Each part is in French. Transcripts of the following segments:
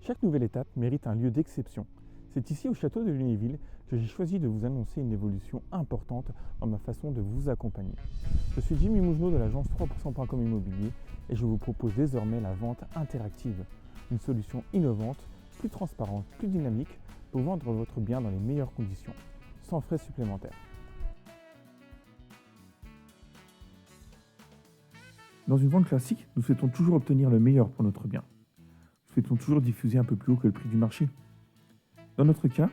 Chaque nouvelle étape mérite un lieu d'exception. C'est ici au château de Lunéville que j'ai choisi de vous annoncer une évolution importante dans ma façon de vous accompagner. Je suis Jimmy Mougenot de l'agence 3%.com Immobilier et je vous propose désormais la vente interactive, une solution innovante, plus transparente, plus dynamique pour vendre votre bien dans les meilleures conditions, sans frais supplémentaires. Dans une vente classique, nous souhaitons toujours obtenir le meilleur pour notre bien. Nous souhaitons toujours diffuser un peu plus haut que le prix du marché. Dans notre cas,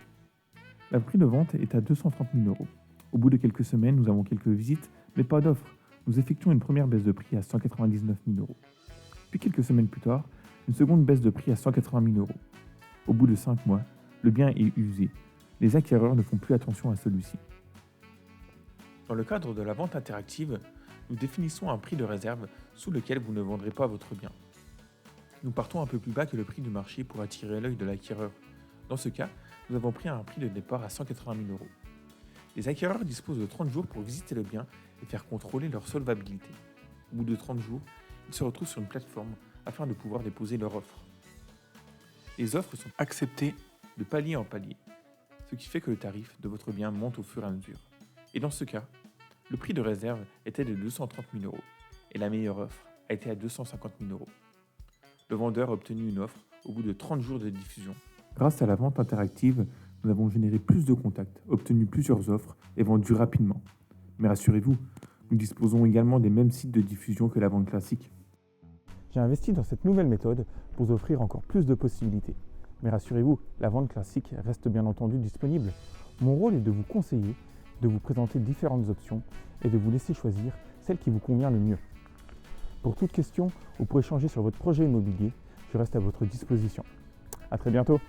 le prix de vente est à 230 000 euros. Au bout de quelques semaines, nous avons quelques visites, mais pas d'offres. Nous effectuons une première baisse de prix à 199 000 euros. Puis quelques semaines plus tard, une seconde baisse de prix à 180 000 euros. Au bout de 5 mois, le bien est usé. Les acquéreurs ne font plus attention à celui-ci. Dans le cadre de la vente interactive, nous définissons un prix de réserve sous lequel vous ne vendrez pas votre bien. Nous partons un peu plus bas que le prix du marché pour attirer l'œil de l'acquéreur. Dans ce cas, nous avons pris un prix de départ à 180 000 euros. Les acquéreurs disposent de 30 jours pour visiter le bien et faire contrôler leur solvabilité. Au bout de 30 jours, ils se retrouvent sur une plateforme afin de pouvoir déposer leur offre. Les offres sont acceptées de palier en palier, ce qui fait que le tarif de votre bien monte au fur et à mesure. Et dans ce cas, le prix de réserve était de 230 000 euros et la meilleure offre a été à 250 000 euros. Le vendeur a obtenu une offre au bout de 30 jours de diffusion. Grâce à la vente interactive, nous avons généré plus de contacts, obtenu plusieurs offres et vendu rapidement. Mais rassurez-vous, nous disposons également des mêmes sites de diffusion que la vente classique. J'ai investi dans cette nouvelle méthode pour vous offrir encore plus de possibilités. Mais rassurez-vous, la vente classique reste bien entendu disponible. Mon rôle est de vous conseiller, de vous présenter différentes options et de vous laisser choisir celle qui vous convient le mieux. Pour toute question ou pour échanger sur votre projet immobilier, je reste à votre disposition. À très bientôt.